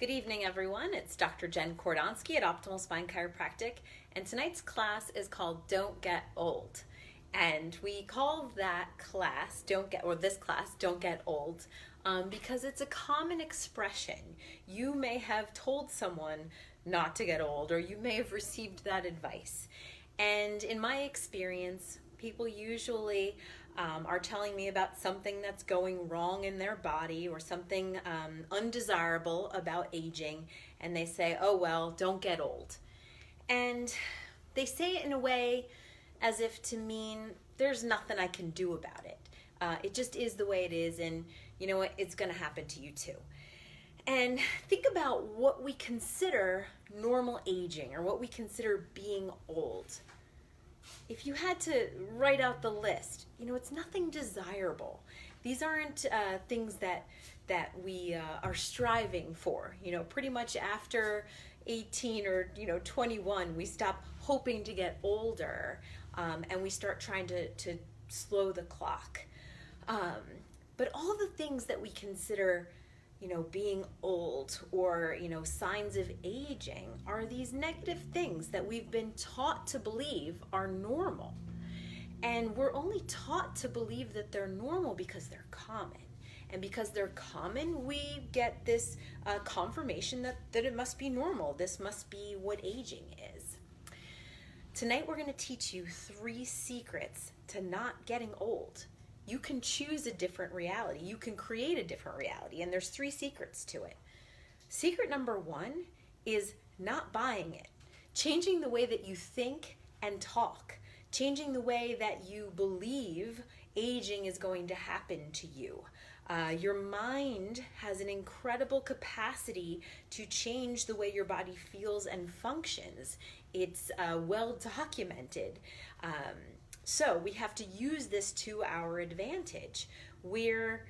Good evening, everyone. It's Dr. Jen Kordonsky at Optimal Spine Chiropractic, and tonight's class is called Don't Get Old. And we call that class, this class, Don't Get Old, because it's a common expression. You may have told someone not to get old, or you may have received that advice. And in my experience, people usually are telling me about something that's going wrong in their body or something undesirable about aging, and they say, oh well, don't get old. And they say it in a way as if to mean there's nothing I can do about it. It just is the way it is, and you know what, it's going to happen to you too. And think about what we consider normal aging or what we consider being old. If you had to write out the list, it's nothing desirable. These aren't things that we are striving for. Pretty much after 18 or 21, we stop hoping to get older, and we start trying to slow the clock. But all the things that we consider being old or, signs of aging are these negative things that we've been taught to believe are normal. And we're only taught to believe that they're normal because they're common. And because they're common, we get this confirmation that it must be normal. This must be what aging is. Tonight we're going to teach you 3 secrets to not getting old. You can choose a different reality. You can create a different reality, and there's 3 secrets to it. Secret number 1 is not buying it. Changing the way that you think and talk. Changing the way that you believe aging is going to happen to you. Your mind has an incredible capacity to change the way your body feels and functions. It's well documented. So we have to use this to our advantage. We're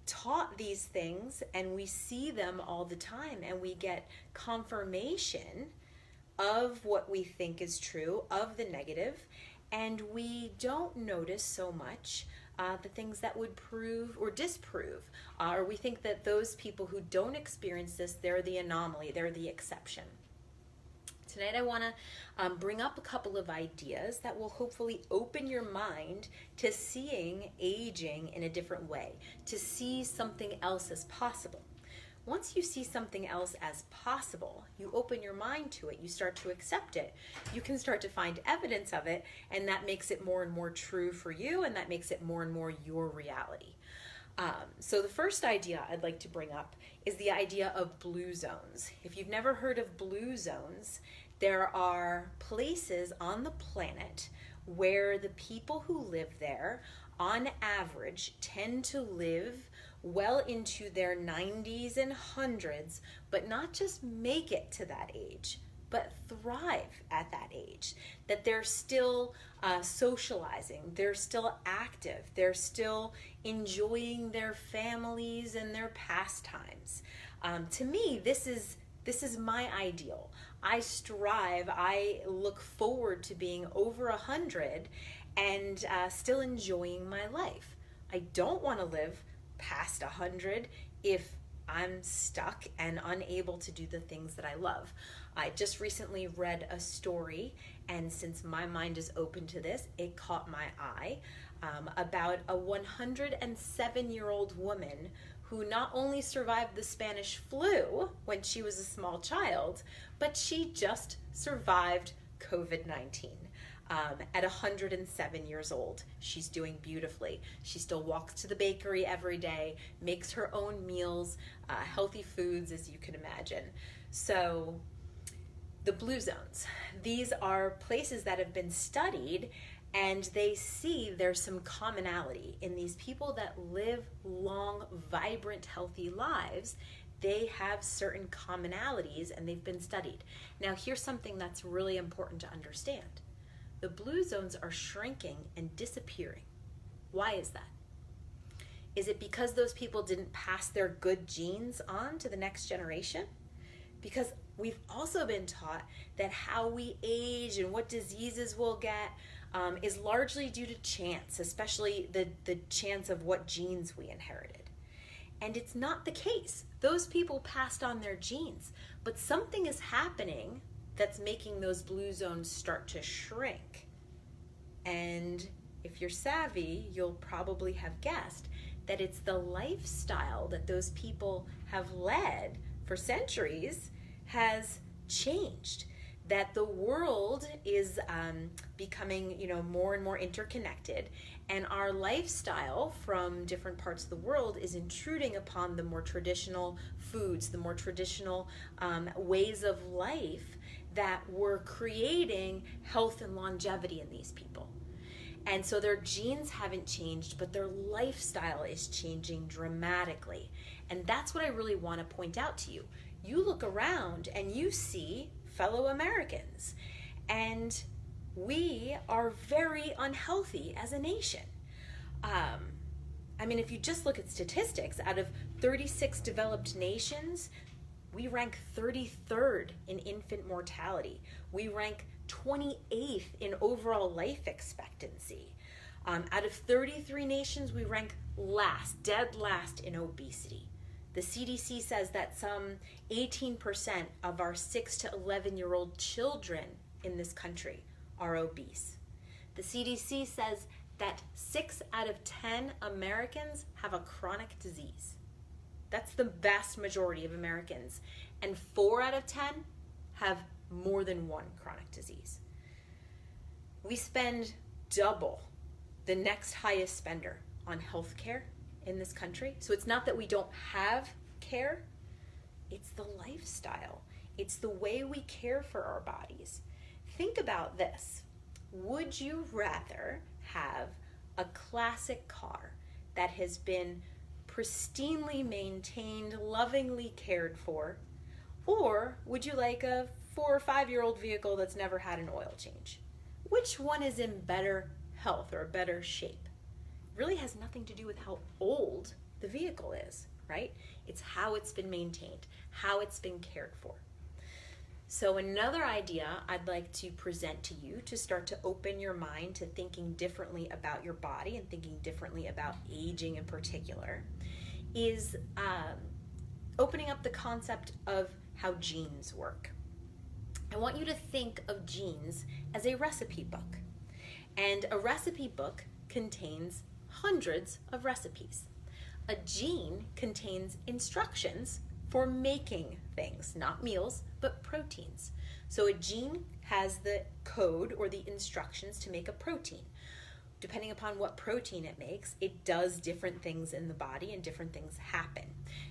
taught these things and we see them all the time, and we get confirmation of what we think is true, of the negative, and we don't notice so much the things that would prove or disprove. Or we think that those people who don't experience this, they're the anomaly, they're the exception. Tonight I want to bring up a couple of ideas that will hopefully open your mind to seeing aging in a different way, to see something else as possible. Once you see something else as possible, you open your mind to it, you start to accept it, you can start to find evidence of it, and that makes it more and more true for you, and that makes it more and more your reality. So the first idea I'd like to bring up is the idea of blue zones. If you've never heard of blue zones, there are places on the planet where the people who live there, on average, tend to live well into their 90s and 100s, but not just make it to that age, but thrive at that age. That they're still socializing, they're still active, they're still enjoying their families and their pastimes. To me, this is my ideal. I strive, I look forward to being over 100 and still enjoying my life. I don't want to live past 100 if I'm stuck and unable to do the things that I love. I just recently read a story, and since my mind is open to this, it caught my eye, about a 107-year-old woman who not only survived the Spanish flu when she was a small child, but she just survived COVID-19. At 107 years old, she's doing beautifully. She still walks to the bakery every day, makes her own meals, healthy foods, as you can imagine. So the blue zones, these are places that have been studied, and they see there's some commonality in these people that live long, vibrant, healthy lives. They have certain commonalities, and they've been studied. Now, here's something that's really important to understand. The blue zones are shrinking and disappearing. Why is that? Is it because those people didn't pass their good genes on to the next generation? Because we've also been taught that how we age and what diseases we'll get is largely due to chance, especially the chance of what genes we inherited. And it's not the case. Those people passed on their genes, but something is happening that's making those blue zones start to shrink. And if you're savvy, you'll probably have guessed that it's the lifestyle that those people have led for centuries has changed. That the world is becoming, more and more interconnected, and our lifestyle from different parts of the world is intruding upon the more traditional foods, the more traditional ways of life that were creating health and longevity in these people. And so their genes haven't changed, but their lifestyle is changing dramatically. And that's what I really want to point out to you. You look around and you see fellow Americans, and we are very unhealthy as a nation. If you just look at statistics, out of 36 developed nations, we rank 33rd in infant mortality. We rank 28th in overall life expectancy. Out of 33 nations, we rank dead last in obesity. The CDC says that some 18% of our 6 to 11-year-old children in this country are obese. The CDC says that 6 out of 10 Americans have a chronic disease. That's the vast majority of Americans. And 4 out of 10 have more than one chronic disease. We spend double the next highest spender on health care in this country. So it's not that we don't have care, it's the lifestyle. It's the way we care for our bodies. Think about this. Would you rather have a classic car that has been pristinely maintained, lovingly cared for, or would you like a 4 or 5-year-old vehicle that's never had an oil change? Which one is in better health or better shape? Really has nothing to do with how old the vehicle is, right? It's how it's been maintained, how it's been cared for. So another idea I'd like to present to you to start to open your mind to thinking differently about your body and thinking differently about aging in particular is opening up the concept of how genes work. I want you to think of genes as a recipe book. And a recipe book contains hundreds of recipes. A gene contains instructions for making things, not meals, but proteins. So a gene has the code or the instructions to make a protein. Depending upon what protein it makes, it does different things in the body and different things happen.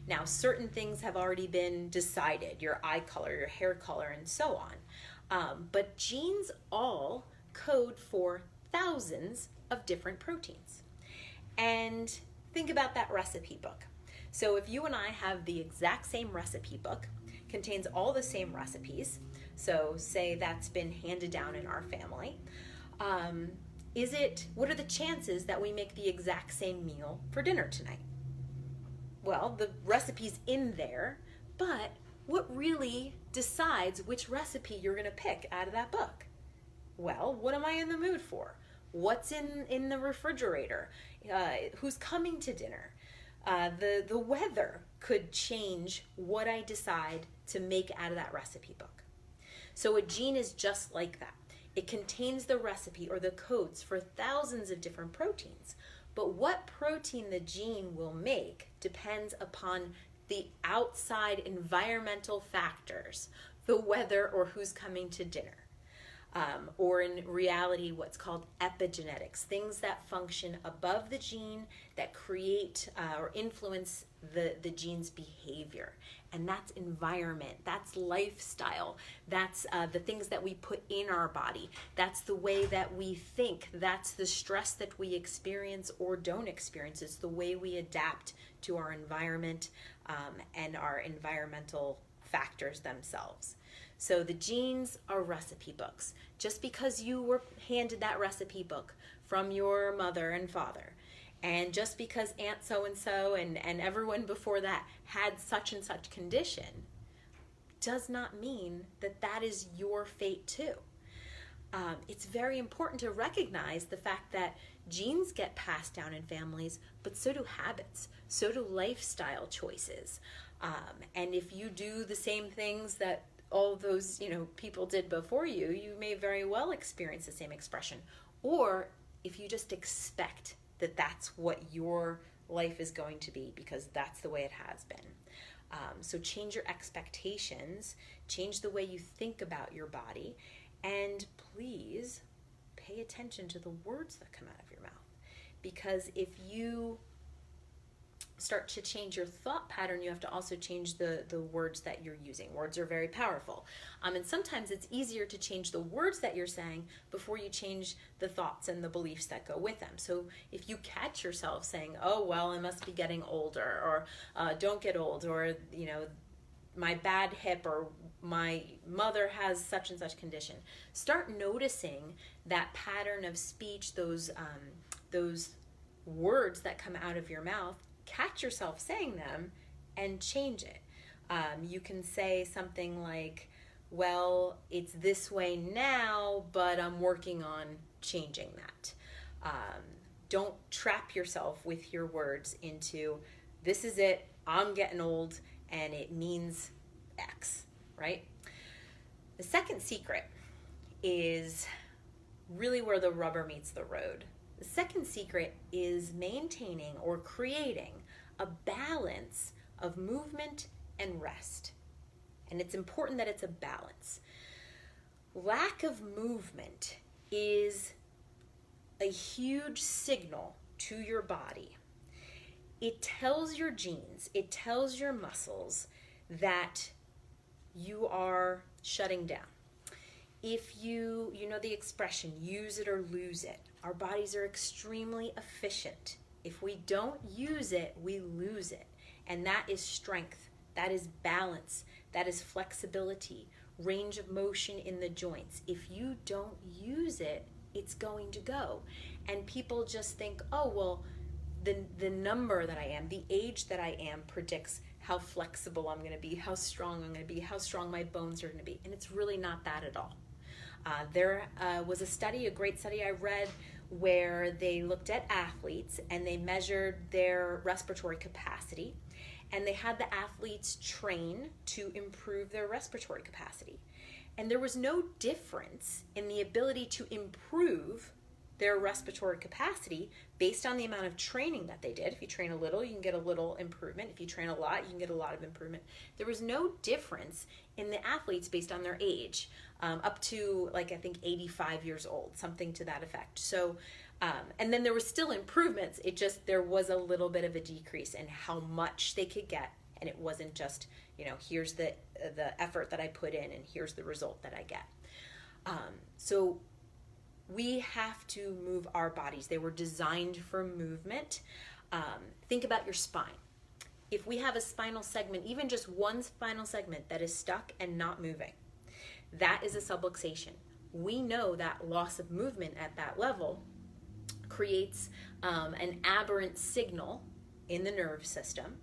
Now, certain things have already been decided, your eye color, your hair color, and so on. But genes all code for thousands of different proteins. And think about that recipe book. So if you and I have the exact same recipe book, contains all the same recipes, so say that's been handed down in our family, what are the chances that we make the exact same meal for dinner tonight? Well, the recipe's in there, but what really decides which recipe you're going to pick out of that book? Well, what am I in the mood for? What's in the refrigerator? Who's coming to dinner? The weather could change what I decide to make out of that recipe book. So a gene is just like that. It contains the recipe or the codes for thousands of different proteins. But what protein the gene will make depends upon the outside environmental factors, the weather or who's coming to dinner. Or in reality, what's called epigenetics, things that function above the gene that create or influence the gene's behavior. And that's environment, that's lifestyle, that's the things that we put in our body, that's the way that we think, that's the stress that we experience or don't experience. It's the way we adapt to our environment and our environmental factors themselves. So the genes are recipe books. Just because you were handed that recipe book from your mother and father, and just because Aunt so-and-so and everyone before that had such and such condition, does not mean that that is your fate too. It's very important to recognize the fact that Genes get passed down in families, but so do habits, so do lifestyle choices. And if you do the same things that all those people did before you, you may very well experience the same expression. Or if you just expect that that's what your life is going to be because that's the way it has been. So change your expectations, change the way you think about your body, and please pay attention to the words that come out of your mouth. Because if you start to change your thought pattern, you have to also change the words that you're using. Words are very powerful. And sometimes it's easier to change the words that you're saying before you change the thoughts and the beliefs that go with them. So if you catch yourself saying, oh, well, I must be getting older, or don't get old, or, my bad hip, or my mother has such and such condition, start noticing that pattern of speech, those words that come out of your mouth. Catch yourself saying them and change it. You can say something like, well, it's this way now, but I'm working on changing that. Don't trap yourself with your words into, this is it, I'm getting old, and it means X, right? The second secret is really where the rubber meets the road. The second secret is maintaining or creating a balance of movement and rest. And it's important that it's a balance. Lack of movement is a huge signal to your body. It tells your genes, it tells your muscles that you are shutting down. If you know the expression, use it or lose it. Our bodies are extremely efficient. If we don't use it, we lose it. And that is strength, that is balance, that is flexibility, range of motion in the joints. If you don't use it, it's going to go. And people just think, oh, well, the number that I am, the age that I am predicts how flexible I'm going to be, how strong I'm going to be, how strong my bones are going to be. And it's really not that at all. There was a great study I read, where they looked at athletes and they measured their respiratory capacity, and they had the athletes train to improve their respiratory capacity. And there was no difference in the ability to improve their respiratory capacity based on the amount of training that they did. If you train a little, you can get a little improvement. If you train a lot, you can get a lot of improvement. There was no difference in the athletes based on their age, up to I think 85 years old, something to that effect. So, and then there was still improvements. It just, there was a little bit of a decrease in how much they could get. And it wasn't just, here's the effort that I put in and here's the result that I get. So we have to move our bodies. They were designed for movement. Think about your spine. If we have a spinal segment, even just one spinal segment that is stuck and not moving, that is a subluxation. We know that loss of movement at that level creates an aberrant signal in the nerve system,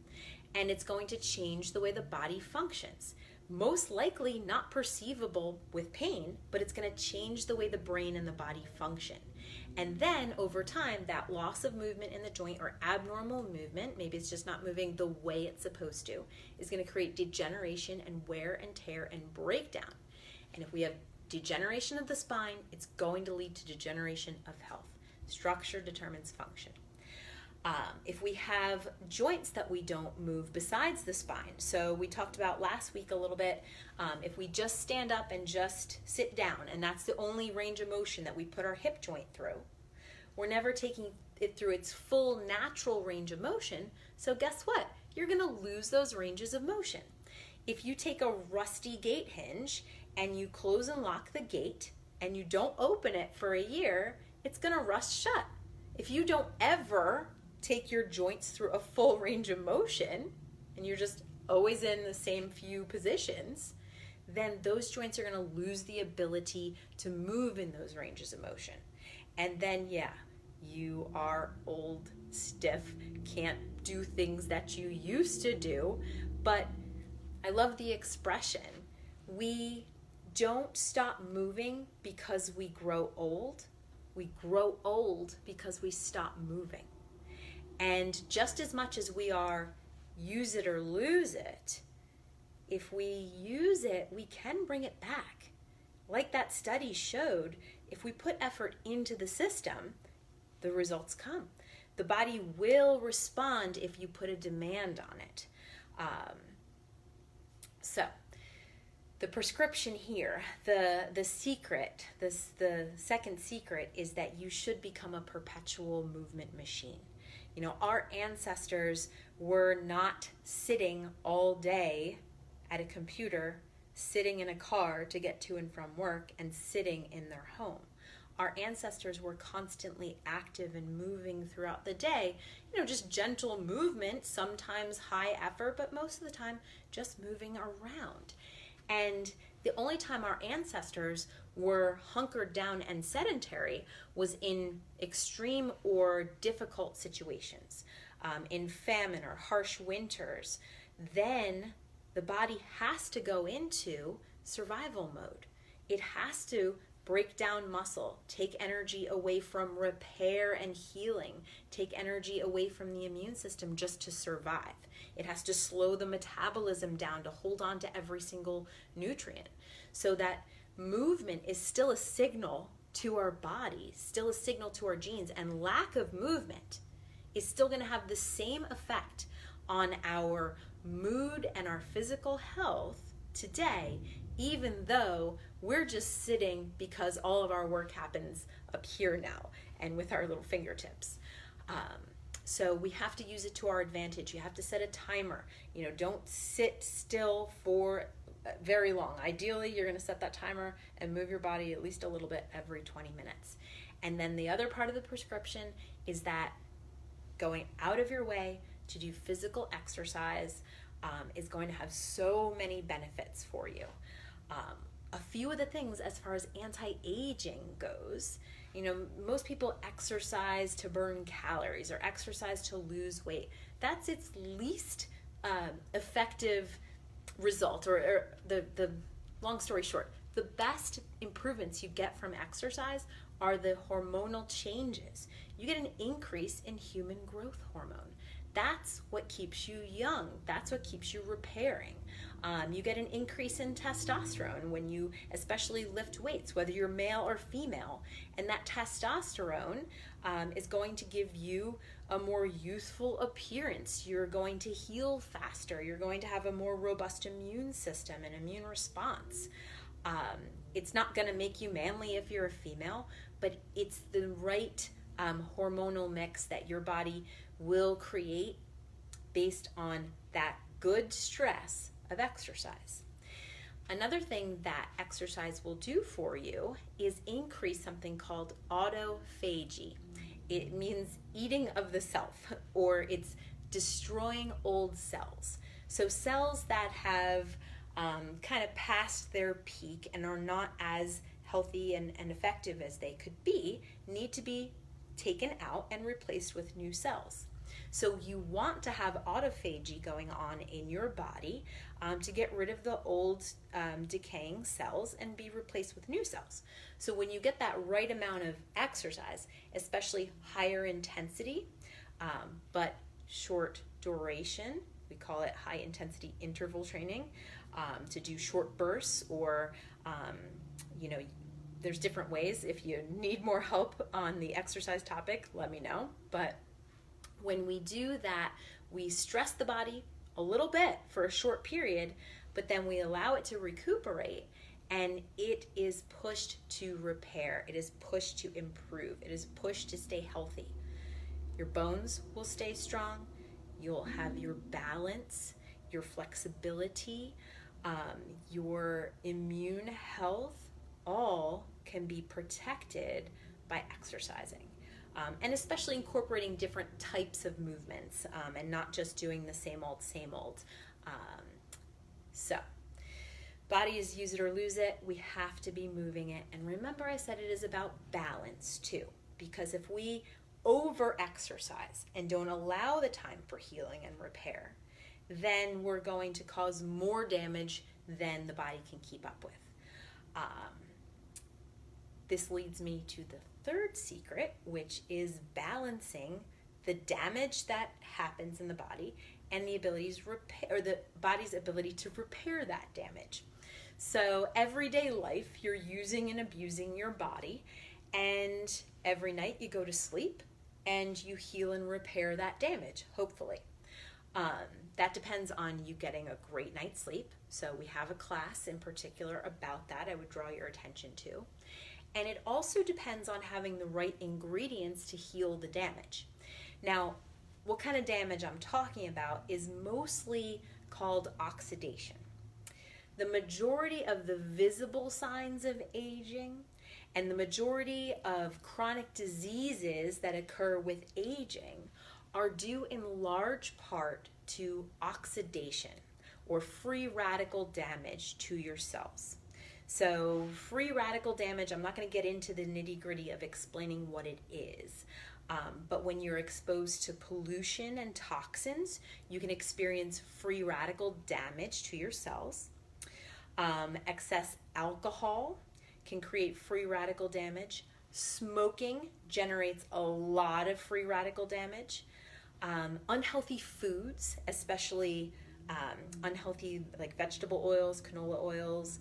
and it's going to change the way the body functions. Most likely not perceivable with pain, but it's going to change the way the brain and the body function. And then over time, that loss of movement in the joint, or abnormal movement, maybe it's just not moving the way it's supposed to, is going to create degeneration and wear and tear and breakdown. And if we have degeneration of the spine, it's going to lead to degeneration of health. Structure determines function. If we have joints that we don't move besides the spine, so we talked about last week a little bit, if we just stand up and just sit down, and that's the only range of motion that we put our hip joint through, we're never taking it through its full natural range of motion. So guess what? You're going to lose those ranges of motion. If you take a rusty gate hinge and you close and lock the gate and you don't open it for a year, it's going to rust shut. If you don't ever take your joints through a full range of motion and you're just always in the same few positions, then those joints are going to lose the ability to move in those ranges of motion. And then, you are old, stiff, can't do things that you used to do. But I love the expression, we don't stop moving because we grow old. We grow old because we stop moving. And just as much as we are use it or lose it, if we use it, we can bring it back. Like that study showed, if we put effort into the system, the results come. The body will respond if you put a demand on it. So the prescription here, the secret, the second secret is that you should become a perpetual movement machine. You know, our ancestors were not sitting all day at a computer, sitting in a car to get to and from work, and sitting in their home. Our ancestors were constantly active and moving throughout the day, you know, just gentle movement, sometimes high effort, but most of the time just moving around. And the only time our ancestors were hunkered down and sedentary was in extreme or difficult situations, in famine or harsh winters. Then the body has to go into survival mode. It has to break down muscle, take energy away from repair and healing, take energy away from the immune system just to survive. It has to slow the metabolism down to hold on to every single nutrient. So that movement is still a signal to our body, still a signal to our genes, and lack of movement is still going to have the same effect on our mood and our physical health today, even though we're just sitting because all of our work happens up here now and with our little fingertips. So we have to use it to our advantage. You have to set a timer. You know, don't sit still for very long. Ideally, you're going to set that timer and move your body at least a little bit every 20 minutes. And then the other part of the prescription is that going out of your way to do physical exercise is going to have so many benefits for you. A few of the things as far as anti-aging goes, you know, most people exercise to burn calories or exercise to lose weight. That's its least effective result, or the long story short, the best improvements you get from exercise are the hormonal changes. You get an increase in human growth hormone. That's what keeps you young. That's what keeps you repairing. You get an increase in testosterone when you especially lift weights, whether you're male or female. And that testosterone is going to give you a more youthful appearance. You're going to heal faster. You're going to have a more robust immune system and immune response. It's not going to make you manly if you're a female, but it's the right hormonal mix that your body will create based on that good stress of exercise. Another thing that exercise will do for you is increase something called autophagy. It means eating of the self, or it's destroying old cells. So cells that have kind of passed their peak and are not as healthy and effective as they could be need to be taken out and replaced with new cells. So you want to have autophagy going on in your body to get rid of the old decaying cells and be replaced with new cells. So when you get that right amount of exercise, especially higher intensity, but short duration, we call it high intensity interval training, to do short bursts, or there's different ways. If you need more help on the exercise topic, let me know. But when we do that, we stress the body a little bit for a short period, but then we allow it to recuperate, and it is pushed to repair. It is pushed to improve. It is pushed to stay healthy. Your bones will stay strong. You'll have your balance, your flexibility, your immune health, all can be protected by exercising. And especially incorporating different types of movements and not just doing the same old. So, body is use it or lose it. We have to be moving it. And remember, I said it is about balance too. Because if we over-exercise and don't allow the time for healing and repair, then we're going to cause more damage than the body can keep up with. This leads me to the third secret, which is balancing the damage that happens in the body and the body's ability to repair that damage. So everyday life, you're using and abusing your body, and every night you go to sleep and you heal and repair that damage, hopefully. That depends on you getting a great night's sleep. So we have a class in particular about that I would draw your attention to. And it also depends on having the right ingredients to heal the damage. Now, what kind of damage I'm talking about is mostly called oxidation. The majority of the visible signs of aging and the majority of chronic diseases that occur with aging are due in large part to oxidation or free radical damage to your cells. So free radical damage, I'm not going to get into the nitty-gritty of explaining what it is. But when you're exposed to pollution and toxins, you can experience free radical damage to your cells. Excess alcohol can create free radical damage. Smoking generates a lot of free radical damage. Unhealthy foods, especially unhealthy like vegetable oils, canola oils,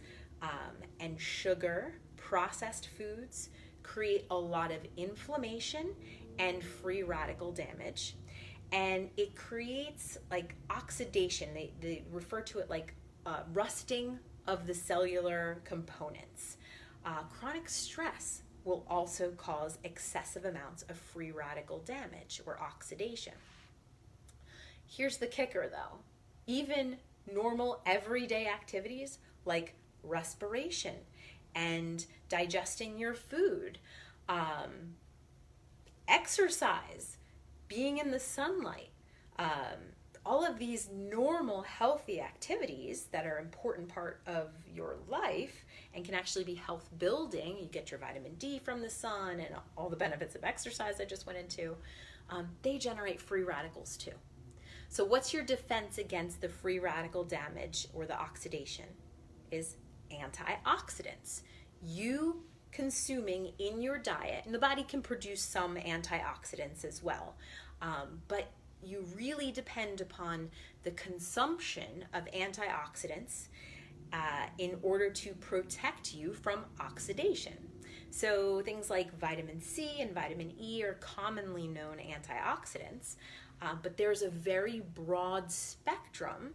and sugar, processed foods, create a lot of inflammation and free radical damage. And it creates like oxidation. They refer to it like rusting of the cellular components. Chronic stress will also cause excessive amounts of free radical damage or oxidation. Here's the kicker though. Even normal everyday activities like respiration and digesting your food, exercise, being in the sunlight, all of these normal healthy activities that are an important part of your life and can actually be health building. You get your vitamin D from the sun and all the benefits of exercise I just went into. They generate free radicals too. So what's your defense against the free radical damage or the oxidation? Is antioxidants. You consuming in your diet, and the body can produce some antioxidants as well, but you really depend upon the consumption of antioxidants in order to protect you from oxidation. So things like vitamin C and vitamin E are commonly known antioxidants, but there's a very broad spectrum,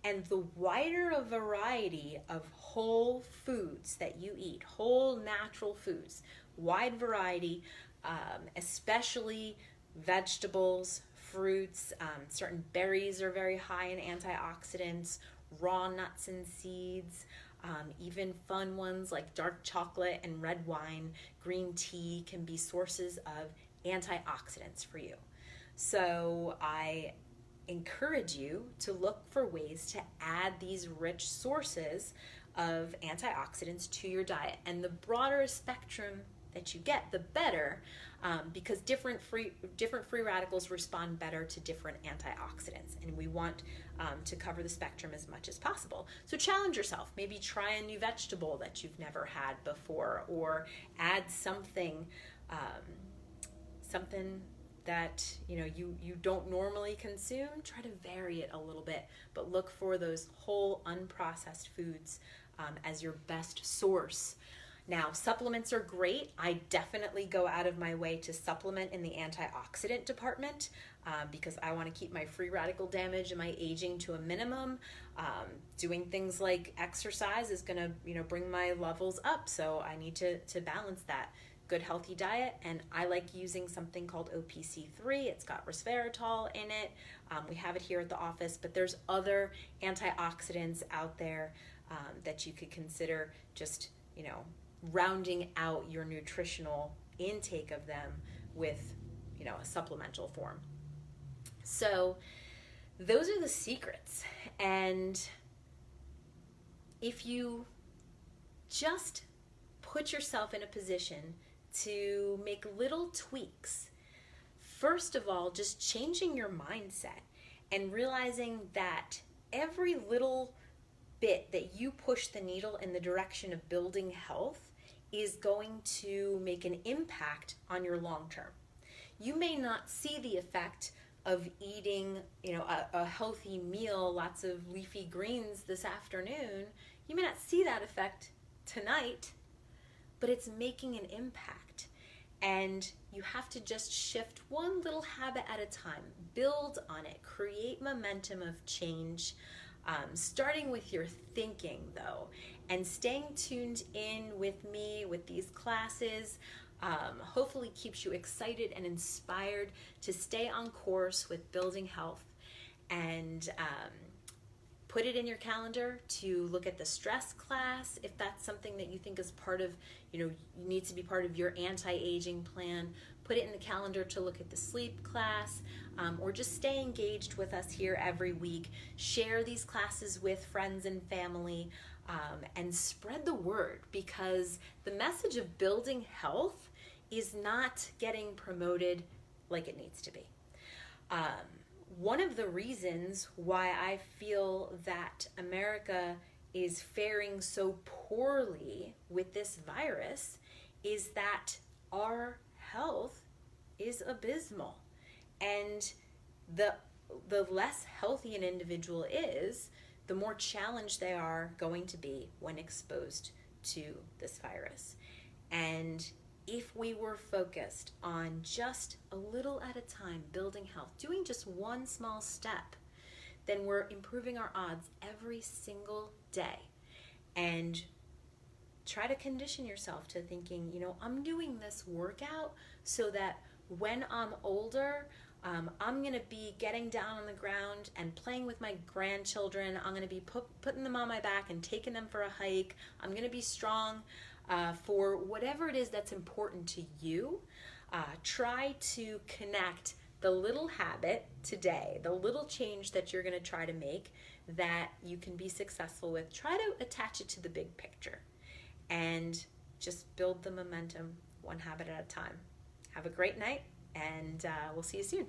and the wider a variety of whole foods that you eat, whole natural foods, wide variety, especially vegetables, fruits, certain berries are very high in antioxidants, raw nuts and seeds, even fun ones like dark chocolate and red wine, green tea can be sources of antioxidants for you. So I encourage you to look for ways to add these rich sources of antioxidants to your diet. And the broader a spectrum that you get, the better, because different free radicals respond better to different antioxidants, and we want to cover the spectrum as much as possible. So challenge yourself. Maybe try a new vegetable that you've never had before, or add something that you don't normally consume. Try to vary it a little bit, but look for those whole unprocessed foods as your best source. Now, supplements are great. I definitely go out of my way to supplement in the antioxidant department because I want to keep my free radical damage and my aging to a minimum. Doing things like exercise is going to bring my levels up, so I need to balance that. Good healthy diet, and I like using something called OPC3. It's got resveratrol in it. We have it here at the office, but there's other antioxidants out there that you could consider just rounding out your nutritional intake of them with a supplemental form. So those are the secrets, and if you just put yourself in a position to make little tweaks, first of all, just changing your mindset and realizing that every little bit that you push the needle in the direction of building health is going to make an impact on your long term. You may not see the effect of eating, a healthy meal, lots of leafy greens this afternoon. You may not see that effect tonight, but it's making an impact. And you have to just shift one little habit at a time, build on it, create momentum of change, starting with your thinking though, and staying tuned in with me with these classes. Hopefully keeps you excited and inspired to stay on course with building health, and put it in your calendar to look at the stress class if that's something that you think is part of, needs to be part of your anti-aging plan. Put it in the calendar to look at the sleep class, or just stay engaged with us here every week. Share these classes with friends and family, and spread the word, because the message of building health is not getting promoted like it needs to be. One of the reasons why I feel that America is faring so poorly with this virus is that our health is abysmal. And the less healthy an individual is, the more challenged they are going to be when exposed to this virus. And if we were focused on just a little at a time building health, doing just one small step, then we're improving our odds every single day. And try to condition yourself to thinking, I'm doing this workout so that when I'm older, I'm going to be getting down on the ground and playing with my grandchildren. I'm going to be putting them on my back and taking them for a hike. I'm going to be strong. For whatever it is that's important to you. Try to connect the little habit today, the little change that you're going to try to make that you can be successful with. Try to attach it to the big picture and just build the momentum one habit at a time. Have a great night, and we'll see you soon.